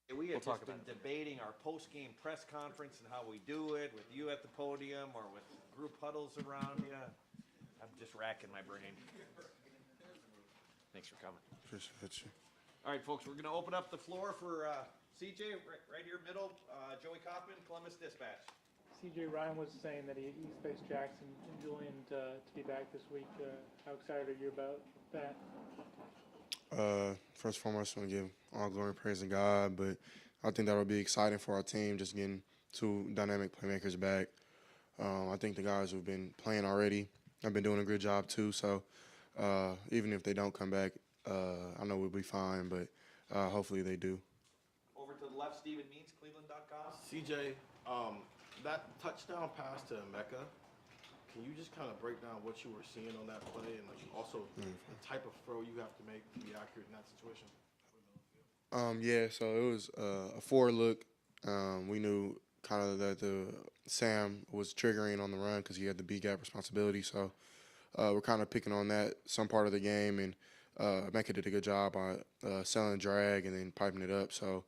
We have talk just been about it. debating our post-game press conference and how we do it with you at the podium or with group huddles around you. I'm just racking my brain. Thanks for coming. Appreciate you. All right, folks, we're going to open up the floor for CJ right here, middle. Joey Kaufman, Columbus Dispatch. CJ, Ryan was saying that he expects Jackson and Julian to be back this week. How excited are you about that? First and foremost, I want to give all glory and praise to God, but I think that'll be exciting for our team, just getting two dynamic playmakers back. I think the guys who've been playing already have been doing a good job too, so even if they don't come back, I know we'll be fine, but hopefully they do. Over to the left, Stephen Means, Cleveland.com. CJ, that touchdown pass to Mecca, can you just kind of break down what you were seeing on that play and like also the type of throw you have to make to be accurate in that situation? Yeah, so it was a forward look. We knew kind of that Sam was triggering on the run because he had the B gap responsibility. So we're kind of picking on that some part of the game, and Mecca did a good job on selling drag and then piping it up. So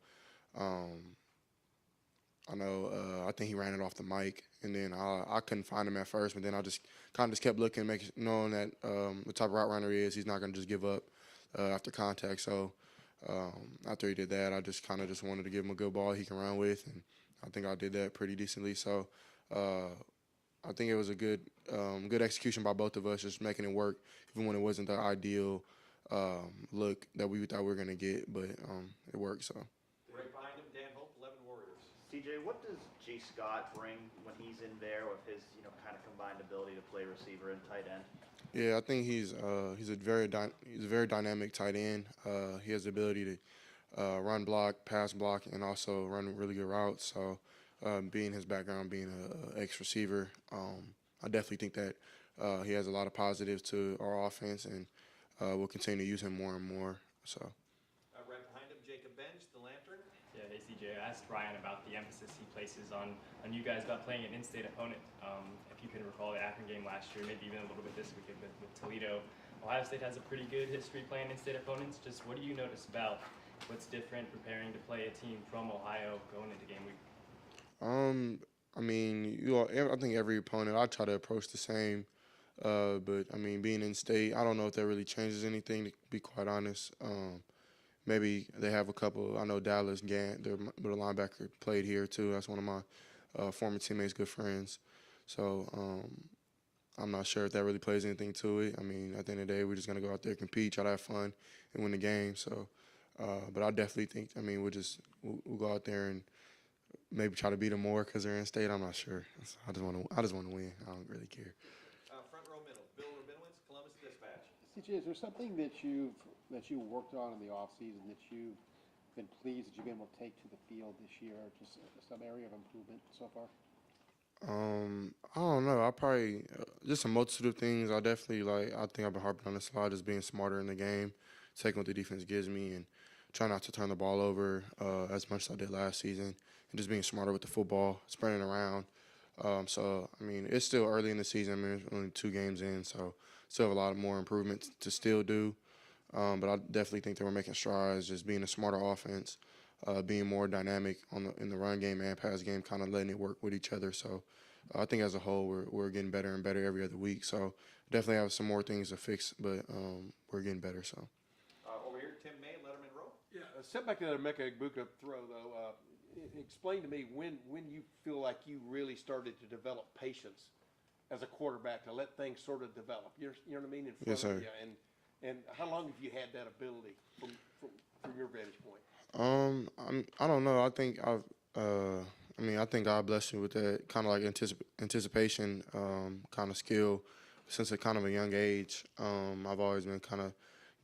I know I think he ran it off the mic, and then I couldn't find him at first, but then I just kind of kept looking, knowing that the type of route runner he is, he's not going to just give up after contact. So after he did that, I just kind of just wanted to give him a good ball he can run with, and I think I did that pretty decently. So I think it was a good execution by both of us, just making it work, even when it wasn't the ideal look that we thought we were going to get, but it worked. So. Right behind him, Dan Hope, 11 Warriors. CJ, what does G. Scott bring when he's in there with his, kind of combined ability to play receiver and tight end? Yeah, I think he's a very dynamic tight end. He has the ability to run block, pass block, and also run really good routes. So, being his background, being an ex-receiver, I definitely think that he has a lot of positives to our offense, and we'll continue to use him more and more. So. Right behind him, Jacob Bench, the Lantern. Yeah, hey CJ, I asked Ryan about the emphasis he places on you guys about playing an in-state opponent. If you can recall the Akron game last year, maybe even a little bit this weekend with Toledo, Ohio State has a pretty good history playing in-state opponents. Just what do you notice about what's different preparing to play a team from Ohio going into game week? I mean, I think every opponent I try to approach the same, but I mean, being in state, I don't know if that really changes anything. To be quite honest. Maybe they have a couple. I know Dallas Gant, their middle linebacker, played here too. That's one of my former teammates, good friends. So I'm not sure if that really plays anything to it. I mean, at the end of the day, we're just gonna go out there, compete, try to have fun, and win the game. So, but I definitely think. I mean, we'll go out there and maybe try to beat them more because they're in state. I'm not sure. I just want to win. I don't really care. Front row middle, Bill Rabinowitz, Columbus Dispatch. CJ, is there something that you worked on in the offseason that you've been pleased that you've been able to take to the field this year, just some area of improvement so far? I don't know. I probably just a multitude of things. I definitely I think I've been harping on this a lot, just being smarter in the game, taking what the defense gives me, and trying not to turn the ball over as much as I did last season, and just being smarter with the football, spreading it around. So I mean, it's still early in the season. I mean, it's only 2 games in, so still have a lot more improvements to still do. But I definitely think that we're making strides, just being a smarter offense, being more dynamic in the run game and pass game, kind of letting it work with each other. So I think as a whole, we're getting better and better every other week. So definitely have some more things to fix, but we're getting better. So. Over here, Tim May, Letterman Row. Yeah, step back to that Emeka Egbuka throw, though. Explain to me when you feel like you really started to develop patience as a quarterback to let things sort of develop. You know what I mean? In front Yes, sir. of you. And how long have you had that ability from your vantage point? I don't know. I think I think God blessed me with that kind of like anticipation, kind of skill since a kind of a young age. I've always been kind of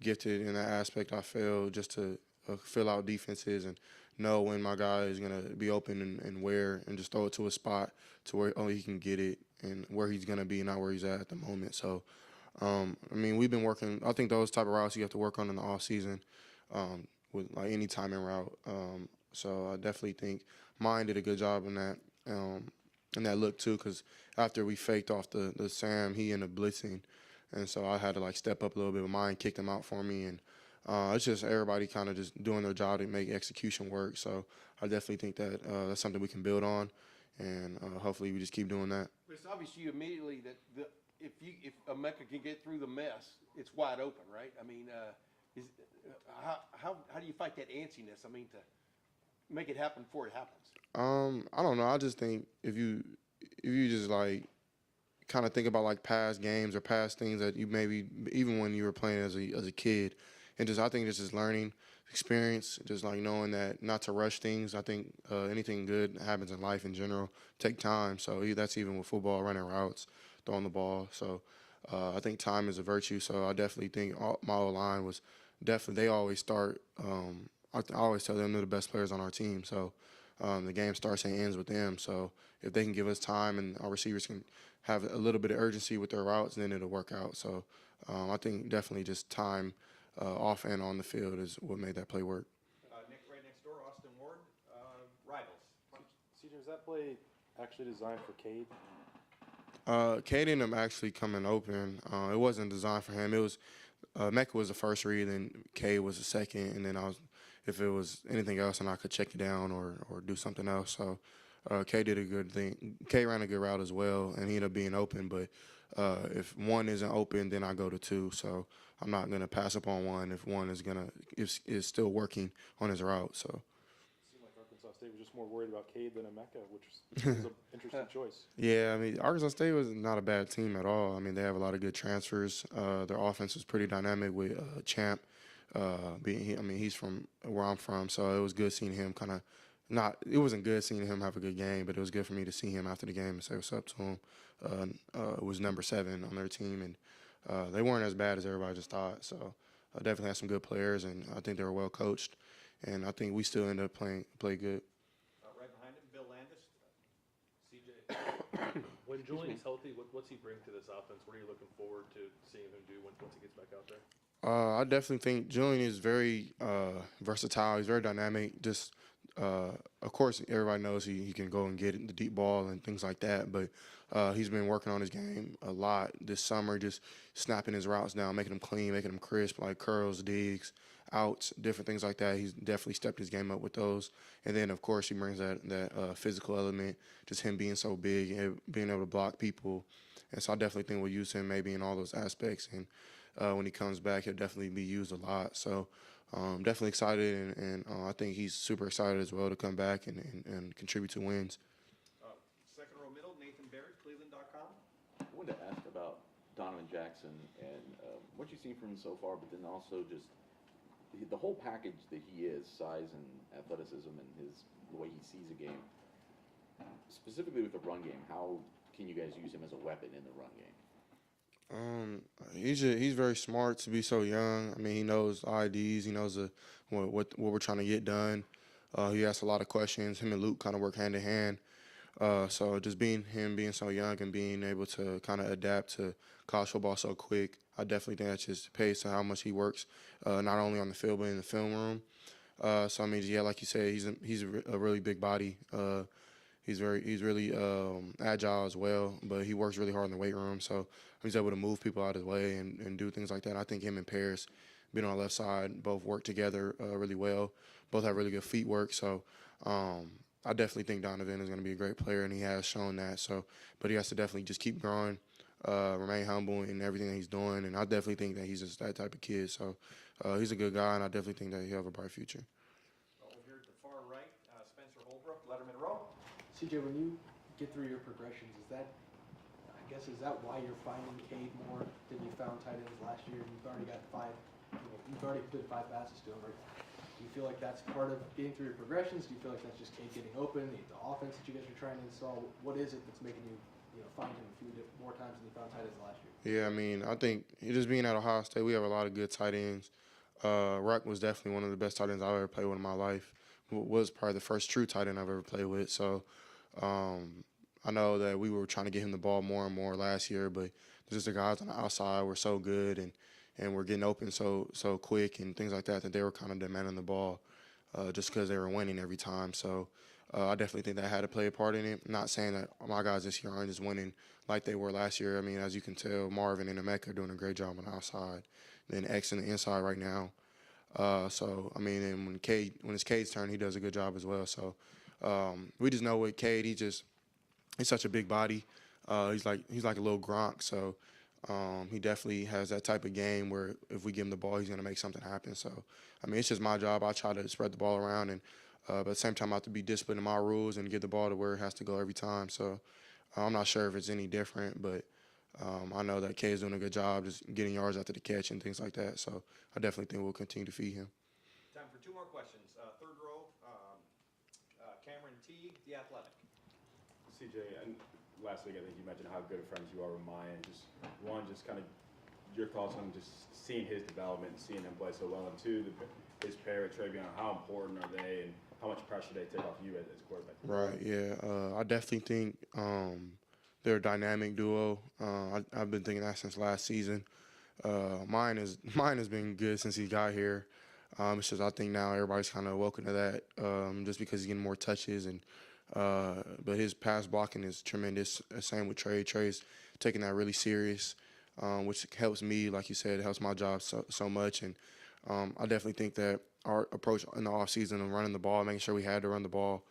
gifted in that aspect. I feel just to fill out defenses and know when my guy is gonna be open and where, and just throw it to a spot to where only he can get it and where he's gonna be, not where he's at the moment. So. I mean, we've been working. I think those type of routes you have to work on in the off season, with like any timing route. So I definitely think mine did a good job in that look too. Because after we faked off the Sam, he ended up blitzing, and so I had to like step up a little bit. But mine kicked him out for me, and It's just everybody kind of just doing their job to make execution work. So I definitely think that that's something we can build on, and hopefully we just keep doing that. But it's obvious to you immediately that if Emeka can get through the mess, it's wide open, right? I mean, how do you fight that antsiness? I mean, to make it happen before it happens. I don't know. I just think if you just like kind of think about like past games or past things that you maybe even when you were playing as a kid, and just I think this is learning experience, just like knowing that not to rush things. I think anything good happens in life in general take time. So that's even with football, running routes, throwing the ball. So I think time is a virtue. So I definitely think my O-line was definitely they always start. I always tell them they're the best players on our team. So the game starts and ends with them. So if they can give us time and our receivers can have a little bit of urgency with their routes, then it'll work out. So I think definitely just time off and on the field is what made that play work. Nick, right next door, Austin Ward, rivals. CJ, was that play actually designed for Cade? Cade ended up actually coming open. It wasn't designed for him. It was Mecca was the first read, and Cade was the second, and then if it was anything else, and I could check it down or do something else. So Cade did a good thing. Cade ran a good route as well, and he ended up being open. But if one isn't open, then I go to two. So I'm not gonna pass up on one if one is still working on his route. So. It seemed like Arkansas State was just more worried about Cade than Emeka, which was an interesting choice. Yeah, I mean, Arkansas State was not a bad team at all. I mean, they have a lot of good transfers. Their offense was pretty dynamic with Champ. He's from where I'm from, so it was good seeing him it wasn't good seeing him have a good game, but it was good for me to see him after the game and say what's up to him. It was number 7 on their team, and they weren't as bad as everybody just thought. So definitely had some good players, and I think they were well coached. And I think we still end up play good. Right behind him, Bill Landis. CJ. When Julian's healthy, what's he bring to this offense? What are you looking forward to seeing him do once he gets back out there? I definitely think Julian is very versatile. He's very dynamic. Just, of course, everybody knows he can go and get the deep ball and things like that. But he's been working on his game a lot this summer, just snapping his routes down, making them clean, making them crisp, like curls, digs, outs, different things like that. He's definitely stepped his game up with those. And then, of course, he brings that physical element, just him being so big and being able to block people. And so I definitely think we'll use him maybe in all those aspects. And when he comes back, he'll definitely be used a lot. So definitely excited, and I think he's super excited as well to come back and contribute to wins. Second row middle, Nathan Barrett, Cleveland.com. I wanted to ask about Donovan Jackson and what you've seen from him so far, but then also just the whole package that he is, size and athleticism and the way he sees a game. Specifically with the run game, how can you guys use him as a weapon in the run game? He's very smart to be so young. I mean, he knows IDs. He knows what we're trying to get done. He asks a lot of questions. Him and Luke kind of work hand in hand. So just being so young and being able to kind of adapt to college football so quick, I definitely think that just pays to how much he works, not only on the field but in the film room. So I mean, yeah, like you said, he's a really big body. He's really agile as well, but he works really hard in the weight room. So he's able to move people out of his way and do things like that. I think him and Paris, being on the left side, both work together really well. Both have really good feet work. So I definitely think Donovan is going to be a great player, and he has shown that. So, but he has to definitely just keep growing, remain humble in everything that he's doing. And I definitely think that he's just that type of kid. So he's a good guy, and I definitely think that he'll have a bright future. Over here at the far right, Spencer Holbrook, Letterman Row. CJ, when you get through your progressions, is that why you're finding Cade more than you found tight ends last year? You've already got you've already completed 5 passes to him. Or do you feel like that's part of getting through your progressions? Do you feel like that's just Cade getting open, the offense that you guys are trying to install? What is it that's making you find him a few more times than you found tight ends last year? Yeah, I mean, I think just being at Ohio State, we have a lot of good tight ends. Ruck was definitely one of the best tight ends I've ever played with in my life. Was probably the first true tight end I've ever played with. So I know that we were trying to get him the ball more and more last year, but just the guys on the outside were so good and we're getting open so quick and things like that they were kind of demanding the ball just because they were winning every time. So I definitely think that had to play a part in it. I'm not saying that my guys this year aren't just winning like they were last year. I mean, as you can tell, Marvin and Emeka are doing a great job on the outside. Then X on the inside right now. So I mean, and when it's Cade's turn, he does a good job as well. So we just know with Cade, he's such a big body. He's like a little Gronk. So he definitely has that type of game where if we give him the ball, he's gonna make something happen. So I mean, it's just my job. I try to spread the ball around, and but at the same time, I have to be disciplined in my rules and get the ball to where it has to go every time. So I'm not sure if it's any different, but I know that Kay is doing a good job just getting yards after the catch and things like that. So I definitely think we'll continue to feed him. Time for two more questions. Third row, Cameron T, The Athletic. CJ, and last week I think you mentioned how good of friends you are with Mayan. Just kind of your thoughts on just seeing his development and seeing him play so well, and two, his pair with Travion, how important are they and how much pressure they take off you as quarterback? Right, yeah. I definitely think they're a dynamic duo. I've been thinking that since last season. Mine has been good since he got here. It's just I think now everybody's kind of welcome to that just because he's getting more touches. But his pass blocking is tremendous. Same with Trey. Trey's taking that really serious, which helps me, like you said, it helps my job so much. And I definitely think that our approach in the offseason of running the ball, making sure we had to run the ball,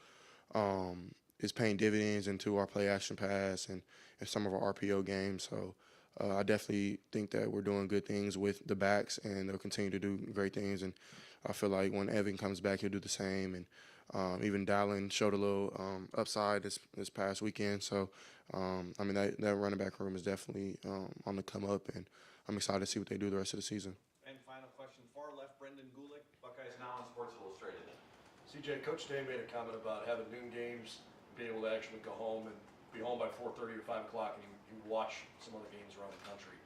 is paying dividends into our play action pass and some of our RPO games. So I definitely think that we're doing good things with the backs, and they'll continue to do great things. And I feel like when Evan comes back, he'll do the same. And even Dallin showed a little upside this past weekend. So, I mean, that running back room is definitely on the come up, and I'm excited to see what they do the rest of the season. And final question, far left, Brendan Gulick, Buckeyes Now on Sports Illustrated. CJ, Coach Day made a comment about having noon games, being able to actually go home and be home by 4:30 or 5 o'clock, and you watch some other games around the country.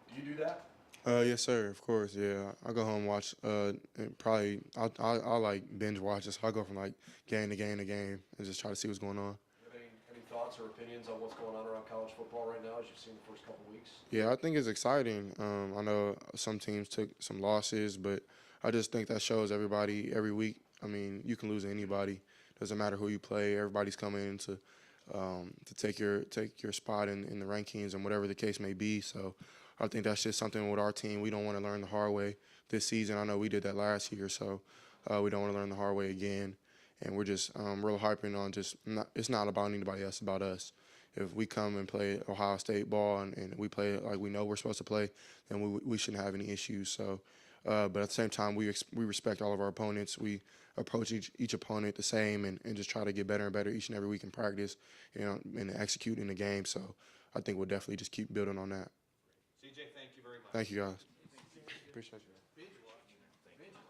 Do you do that? Yes, sir. Of course, yeah. I go home and watch. And probably I like binge watch. So I go from like game to game to game and just try to see what's going on. Do you have any thoughts or opinions on what's going on around college football right now, as you've seen the first couple weeks? Yeah, I think it's exciting. I know some teams took some losses, but I just think that shows everybody every week. I mean, you can lose to anybody. Doesn't matter who you play. Everybody's coming in to take your spot in the rankings and whatever the case may be. So I think that's just something with our team. We don't want to learn the hard way this season. I know we did that last year, so we don't want to learn the hard way again. And we're just real hyping on it's not about anybody else, it's about us. If we come and play Ohio State ball and we play like we know we're supposed to play, then we shouldn't have any issues. So, but at the same time, we respect all of our opponents. We approach each opponent the same and just try to get better and better each and every week in practice, and execute in the game. So I think we'll definitely just keep building on that. CJ, thank you very much. Thank you, guys. Appreciate you.